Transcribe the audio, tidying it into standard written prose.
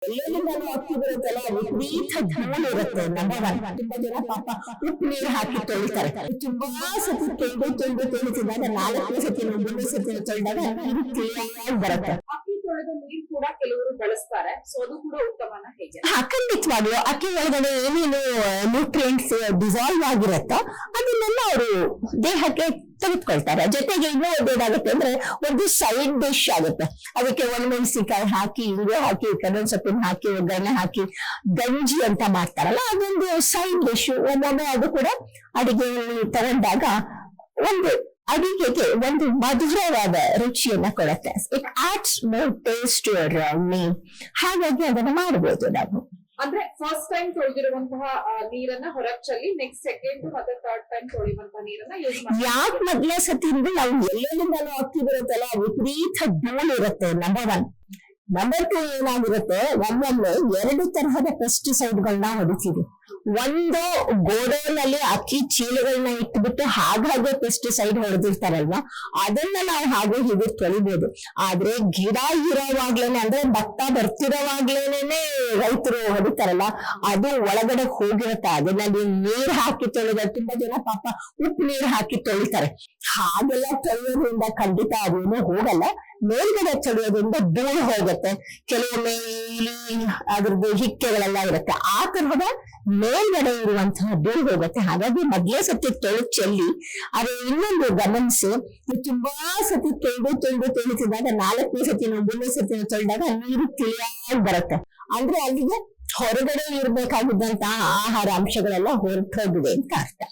ಎಲ್ಲೆಲ್ಲಿಂದಲೂ ಅಕ್ಕಿ ಬರುತ್ತಲ್ಲ ವಿಪರೀತ ಧೂಳು ಇರುತ್ತೆ. ನಂಬರ್ ಒನ್, ತುಂಬಾ ಜನ ಪಾಪ ಉಪ್ಪು ನೀರು ಹಾಕಿ ತೊಳಿತಾರೆ. ತುಂಬಾ ಸತಿ ತೊಳಿಸಿದಾಗ 4 ಸತಿ 3 ಸತಿ ತೊಳೆದಾಗ ನೀರು ಕ್ಲಿಯರ್ ಬರುತ್ತೆ. ಅಕ್ಕಿ ತೊಳೆದ ನೀರು ಕೂಡ ಕೆಲವರು ಬಳಸ್ತಾರೆ, ಸೊ ಅದು ಕೂಡ ಉತ್ತಮನ ಹೇಗೆ? ಖಂಡಿತವಾಗ್ಲು ಅಕ್ಕಿ ಒಳಗಡೆ ಏನೇನು ನ್ಯೂಟ್ರಿಯೆಂಟ್ಸ್ ಡಿಸಾಲ್ವ್ ಆಗಿರುತ್ತೋ ಅದನ್ನೆಲ್ಲ ಅವರು ದೇಹಕ್ಕೆ ತೆಗೆದುಕೊಳ್ತಾರೆ. ಜೊತೆಗೆ ಇನ್ನೂ ಒಂದೇನಾಗುತ್ತೆ ಅಂದ್ರೆ ಒಂದು ಸೈಡ್ ಡಿಶ್ ಆಗುತ್ತೆ. ಅದಕ್ಕೆ ಒಣಮೆಣಸಿನಕಾಯಿ ಹಾಕಿ, ಹಿಂಗೆ ಹಾಕಿ, ಕರಿಬೇವಿನ ಸೊಪ್ಪಿನ ಹಾಕಿ, ಒಗ್ಗರಣೆ ಹಾಕಿ ಗಂಜಿ ಅಂತ ಮಾಡ್ತಾರಲ್ಲ, ಅದೊಂದು ಸೈಡ್ ಡಿಶ್. ಒಮ್ಮೊಮ್ಮೆ ಅದು ಕೂಡ ಅಡಿಗೆಯಲ್ಲಿ ತಗೊಂಡಾಗ ಒಂದು ಅಡಿಗೆಗೆ ಒಂದು ಮಧುರವಾದ ರುಚಿಯನ್ನ ಕೊಡುತ್ತೆ. It adds more taste to your meal. ಹಾಗಾಗಿ ಅದನ್ನ ಮಾಡಬಹುದು ನಾವು. ಅಂದ್ರೆ ಫಸ್ಟ್ ಟೈಮ್ ತೊಳೆದಿರುವಂತಹ ನೀರನ್ನ ಹೊರಗ್ ಚೆಲ್ಲಿ ನೆಕ್ಸ್ಟ್ ಸೆಕೆಂಡ್ ಮತ್ತೆ ಥರ್ಡ್ ಟೈಮ್ ತೊಳೆಯುವಂತಹ ನೀರನ್ನ ಯೂಸ್ ಮಾಡಿ. ಯಾಕೆ ಮೊದಲ ಸತಿ ಅಂದ್ರೆ ನಾವು ಎಲ್ಲೆಲ್ಲಿಂದಲೂ ಅಕ್ಕಿ ಬರುತ್ತಲ್ಲ ವಿಪರೀತ ಧೂಳು ಇರುತ್ತೆ. Number one. ನಂಬರ್ 2 ಏನಾಗಿರುತ್ತೆ, ಒಮ್ಮೊಮ್ಮೆ 2 ತರಹದ ಪೆಸ್ಟಿಸೈಡ್ ಗಳನ್ನ ಹೊಡಿತೀವಿ. ಒಂದು ಗೋಡೌನ್ ಅಲ್ಲಿ ಅಕ್ಕಿ ಚೀಲಗಳನ್ನ ಇಟ್ಬಿಟ್ಟು ಹಾಗಾಗಿ ಪೆಸ್ಟಿಸೈಡ್ ಹೊಡೆದಿರ್ತಾರಲ್ವಾ, ಅದನ್ನ ನಾವು ಹಾಗೆ ಹೀಗೆ ತೊಳಿಬಹುದು. ಆದ್ರೆ ಗಿಡ ಇರೋವಾಗ್ಲೇನೆ, ಅಂದ್ರೆ ಭತ್ತ ಬರ್ತಿರೋವಾಗ್ಲೇನೆ ರೈತರು ಹೊಡಿತಾರಲ್ಲ, ಅದು ಒಳಗಡೆ ಹೋಗಿರುತ್ತೆ. ಅದನ್ನ ನೀರ್ ಹಾಕಿ ತೊಳೆದ ತುಂಬಾ ಜನ ಪಾಪ ಉಪ್ಪು ನೀರು ಹಾಕಿ ತೊಳಿತಾರೆ. ಹಾಗೆಲ್ಲ ತೊಳೆಯೋದ್ರಿಂದ ಖಂಡಿತ ಅದೇನೋ ಹೋಗಲ್ಲ. ಮೇಲ್ಗಡೆ ತೊಳೆಯೋದ್ರಿಂದ ಧೂಳು ಹೋಗುತ್ತೆ. ಕೆಲವೊಮ್ಮೆ ಇಲಿ ಅದ್ರದ್ದು ಹಿಕ್ಕೆಗಳೆಲ್ಲ ಇರುತ್ತೆ. ಆ ತರಹದ ಮೇಲ್ಗಡೆ ಇರುವಂತಹ ಧೂಳು ಹೋಗುತ್ತೆ. ಹಾಗಾಗಿ ಮೊದಲೇ ಸತಿ ಚೆಲ್ಲಿ. ಅದೇ ಇನ್ನೊಂದು ಗಮನಿಸಿ, ತುಂಬಾ ಸತಿ ತೊಳಿಸಿದಾಗ 4 ಸತಿ 3 ಸತಿ ತೊಳೆದಾಗ ನೀರು ಕ್ಲಿಯರ್ ಬರುತ್ತೆ. ಅಂದ್ರೆ ಅಲ್ಲಿಗೆ ಹೊರಗಡೆ ಇರ್ಬೇಕಾಗಿದ್ದಂತಹ ಆಹಾರ ಅಂಶಗಳೆಲ್ಲ ಹೊರಟೋಗಿದೆ ಅಂತ ಅರ್ಥ.